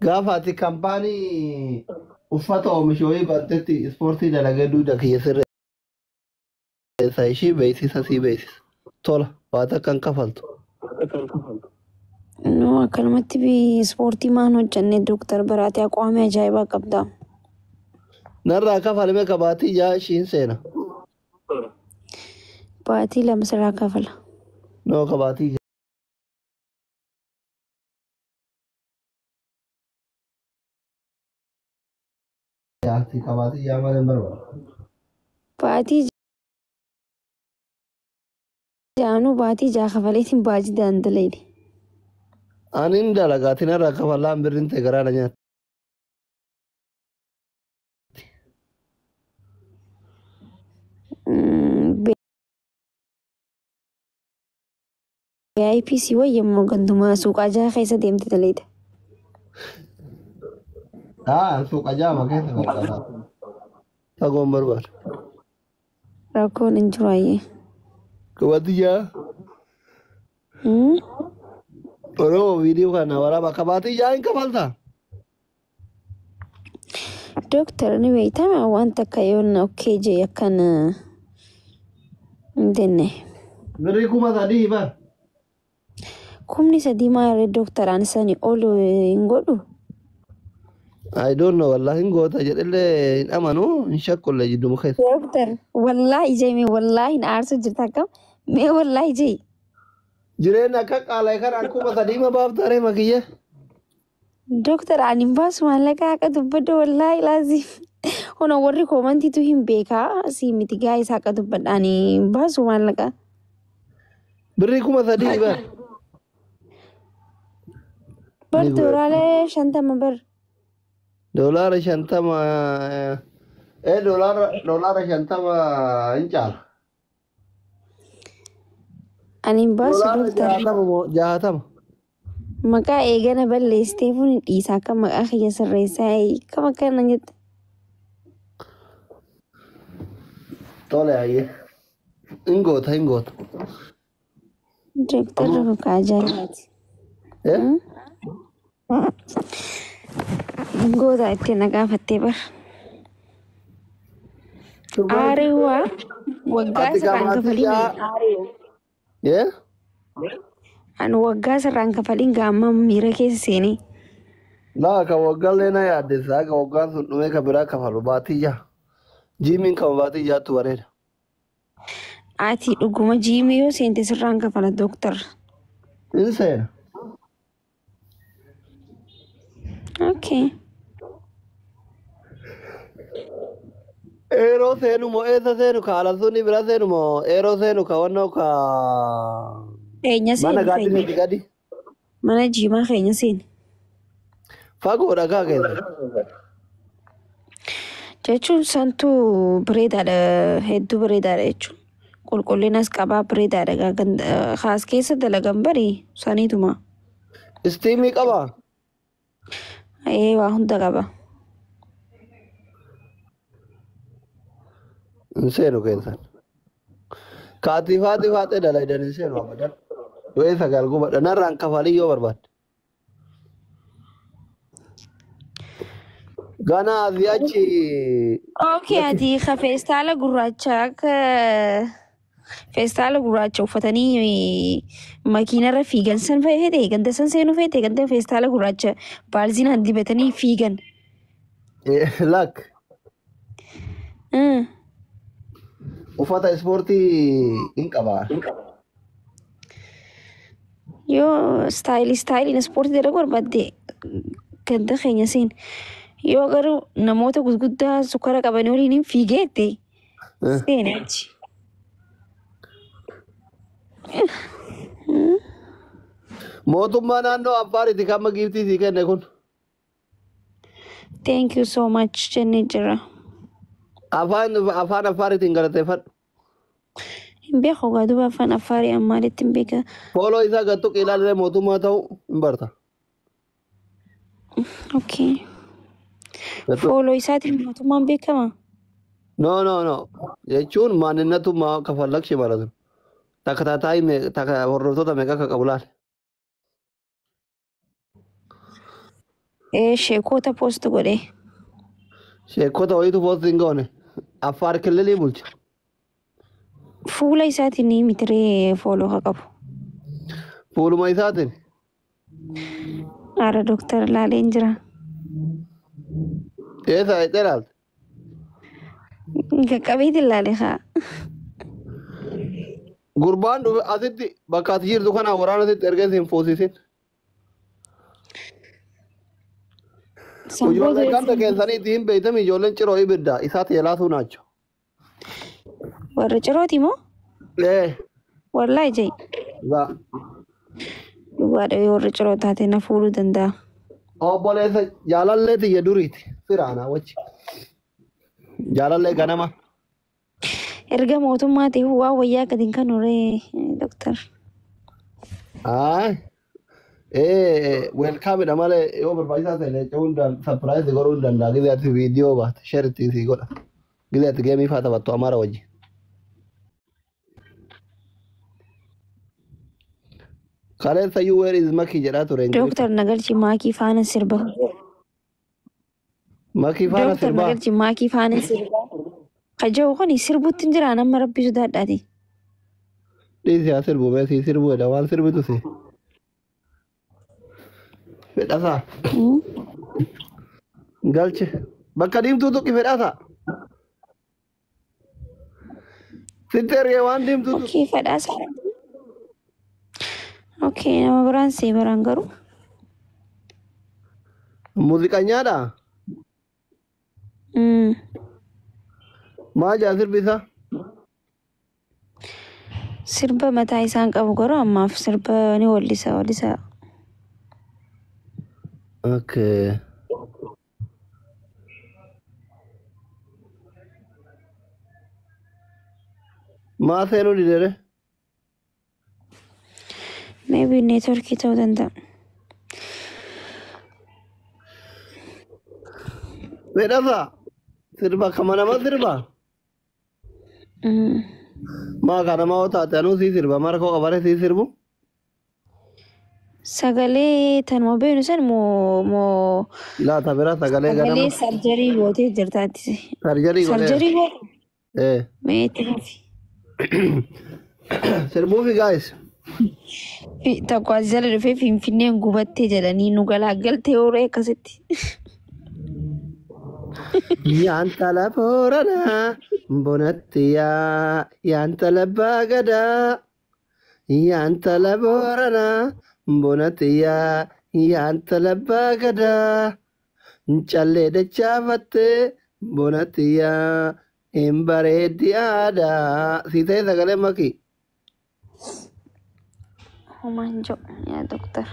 Gaafati kaampaanii uffata oomishooyii bantetti ispoortii dalagaa duudaa kiyya sirreessa ishii beeksisa sii beeksisa. Tola waa takka hin kafaltu. No, akkanumatti ispoortii maan hojjannee Dooktar Baraatee aqwaamee ajaa'ibaa qabda. Narraa kafalame ka baatii jaa ishiin seena. Baatii lama sirraa kafala. No ka baatii jaati ka baatii jaa malee barbaada. Baatii jaanu baatii jaa kafaleetiin baajii daandaleedhe. Ani hin dalagaatiin irraa kafalaan birriin ta'e garaadha nyaata. IPC wayyamoo gantumaa suuqaa jaa keessa deemte taleedha. Suuqa jaama keessa gargaara. Fagoon barbaada. Rakkoon hin jiru ayyee. Kabaatii jaa. Oromoo viidiyoo kana waraaba kabaatii jaa hin kafaltaa? Dooktar ni beektama wanta akka yoon okkee jee akkan hin denne. Birrii 3,000 bar. 3,000 maarree dooktaraan isaanii oolu hin godhu. I don't know wallahi hin goota jedhellee hin amanu hin shakkulle jidduma keessa. Dooktar wallaahi jeemee wallaahi hin aarsu jirta akkam mee wallaahi jee. Jireenya akka qaala'e kanaan 3,000 baaftaree makiyya. Dooktar ani hin baasu maallaqa akka dubbadhu wallaahi laazim. Hona warri koomantiitu hin beekaa si miti gaa'isa akka dubbadha ani hin baasu maallaqa. Birrii 3,000 bar. Bar doolaalee 50 bar. Doolaara 50 doolaara 50 hin caala. Ani hin baasu dooktar. 60. Maqaa eegana balleessitee fuun dhiisaa akka maqaa kiyya sirreessaa kam akkana jette. Tole ayyee. Hin goota. Dooktarri maqaa ajaa'ibaati. Goota itti na gaafattee bar. Aariwaa waggaa sirraan kafaliin. Ani waggaa sirraan kafaliin gaamma miira keessa seenee. Laa ka waggaallee na yaaddessa ka waggaan sun dhumee ka biraa kafalu baatii jaa. Jiimiin kan baatii jaattu bareeda. Ati dhuguma jiimii yoo seente sirraan kafala dooktar. Hin seena. Okay. Eeroo seenu moo eessa seenu ka alalsuunni bira seenu moo eeroo seenu ka wannoo ka Keenya seenu. mana gaaddineeti gadi. Mana jiimaa keenya seenu. Fagoodha kaa keessa. Jechuun santuu bareedaadha hedduu bareedaadha jechuun. Qulqullinas qabaa bareedaadha kaas keessa dalagan barii saniituma. Istiimii qabaa? Waa hunda qaba. Hin seenu keessan. Kaatifaatee dalagan hin seenu abadan. Yoo eessa galgubadha narraan kafalii yoo barbaadde. Gana asii achi. Okay, ati ka feestaala gurraacha akka feestaala gurraacha uffatanii makiinarra fiigan san feete ganda san seenuu feete ganda feestaala gurraacha baalzinaan dibatanii fiigan. Lak. Uffata ispoortii hin qabaa. Yoo istaayiliin ispoortii dalagu barbaadde ganda keenya seen. Yoo garuu namoota gurguddaa sukkara qabanii waliin hin fiigeette seenaa achi. Mootummaa naannoo Affaariiti kan giiftii sii kenne kun. Thank you so much jennee jira. Afaan Affaariitiin galateeffadhu. Hin beeku gaaduma afaan Affaarii ammaalitti hin beeka. Fooloo isaa gattu qilaalee mootummaa ta'uu hin barta. Okay. Fooloo isaatiin mootummaan beekama? No. Jechuun maaninatummaa kafallaqshi baratu. Takka taataa'ii takka hordoftoota meeqa akka qabu laale. Sheekota post godhe. Sheekota wayitu postiin goone. Affaar kililii bulcha. Fuula isaatiin ni mitiree fooloo haa qabu. Fuuluma isaatiin. Haara Dooktar Laaleen jira. Eessa itti ilaalta? Qaqqabeetiin laale haa. Gurbaan dhufe asitti bakka ati jirtu kana waraana asitti erga isin foosisin. Ijoolleen ganda keessanii ittiin beektan ijoolleen ciroo ibidda isaatti yelaasuu naacho. Warra cirooti moo? Wallaahi jai. Dhugaadha yoo warra ciroo taate na fuudhuu danda'a. Obboleessa jaalallee tiyya duriiti firaanaa wachi. Jaalallee ganama. Erga mootummaa ta'e waa wayyaa gadi kan uree Dooktar. Welkaamidha malee yoo barbaachisaa ta'e leecahuun sapiraayizi godhuu danda'a. Gizee ati viidiyoo baate sheritii si godha. Gizee ati geemii fa'aa taphattu Amaara wajjin. Kaleessa iyyuu weer izmakii jedhaa ture. Dooktar Nagalchi maakii faana sirba. Makii faana Dooktar sirbaa. Nagalchi maakii faana sirba. Kajoo kun sirbuutti hin jiraa nama rabbisu daadhaati. Dhiisi haa sirbu mee sii sirbuudha waan sirbitu si. Fedhasaa. Galche. Bakka diimtuu tuqqi fedhasaa. Sitti ergee waan diimtuu tuqqi. Okey fedhaasa. Okey nama biraan see biraan garuu. Muuziqanyaadha. Maal jaa sirbisaa? Sirba mataa isaan qabu garuu ammaaf sirba ni wallisa. Okay. Maa seenuu didere? Maybe networkii ta'uu danda'a. Fedhasaa. Sirba kama nama sirba. Maa kana maa taate anuu sii sirba mara koo qabare sii sirbu. Sagalee tanuma beenu san moo Laata bira sagalee sagalee ganama. sarjarii gootee jirtaatti. Sarjarii godhee. Sarjarii goote. Meetti fi Sirbuufi guys. tokko as jala dhufee Finfinneen gubattee jedhanii nu galaagaltee horii akkasitti. Yaanta la boorana bonattiyaa yaanta la baagadaa yaanta la boorana bonattiyaa yaanta la baagadaa callee dachaafattee bonattiyaa hin bareeddi aadaa si ta'e sagalee makii. Homanjo yaa Dooktar.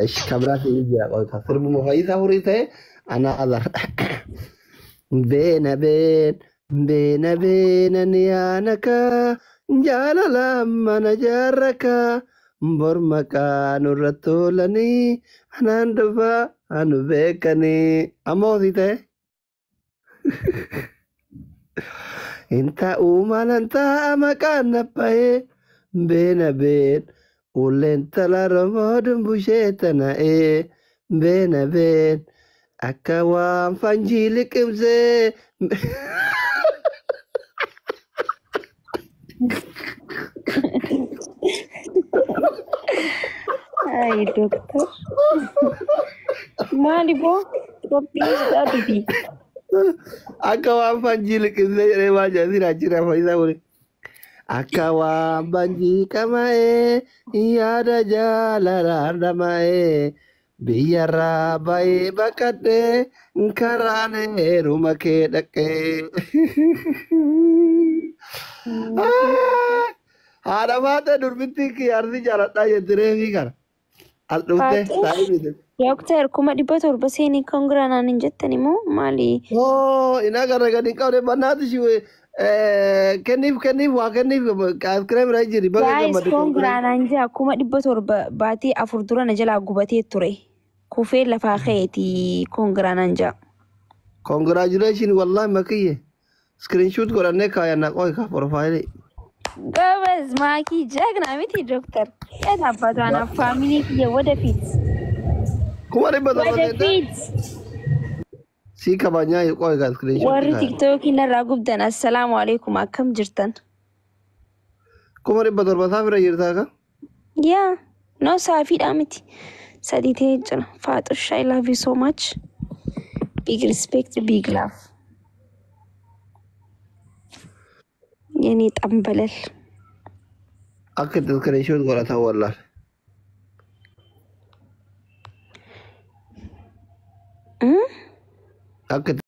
Ish kabraa si jira qoyta sirbu mufayyisaa horii ta'e ana azar. Beena beena ni aanaka jaalala mana jaarraka bormaka nurra tolanii anaan dhufa anu beekanii amma hosii ta'e. Inta uumalan ta'a maqaan nabba'ee beena ulleen tala romoodun bushee tana'ee beena akka waan fanjii liqimsee. Ay Dooktar. Maali boo? Rabbiin isaa dubii. Akka waan fanjii liqimsee jedhee waan jaasira jira fayyisaa waliin. Akka waan banjii qama'ee yaada jaalalaan dhama'ee biyyarraa ba'ee baqadhee karaan heeruma kee dhaqee. Haadha baatee durbittii kiyyaarsi jaaladhaa jettiree fi kana. As dhuftee taa'ee bite. Dooktar 1700 seenii koongiraanaan hin jettani moo maali? Ina gara gadi qabde bannaati shiwee. Kenniif waa kenniif askiree bira jiri. Guys koongiraanaan jaa 1700 baatii 4 dura na jalaa gubatee ture. Kufee lafaa ka'eeti koongiraanaan jaa. Congratulations wallahi makiyye. Screenshot godhannee kaayannaa qoy ka profaayilii. Gabas maakii jagna miti Dooktar. Yaa tabbataanaaf faamilii kiyya wadafiit. kuma dhibba torba teetta ወደፊት sii kabajaa qoy gaa screenshot warri kaa tiktokii narraa gubdan assalaamu alaikum akkam jirtan kuma dhibba torba isaa bira jirtaa ka yaa no saafiidhaa miti sadii ta'ee jira Faaxush I love you so much big respect big love የኔ ጠንበለል akka itti screenshot godhatan wallahi akka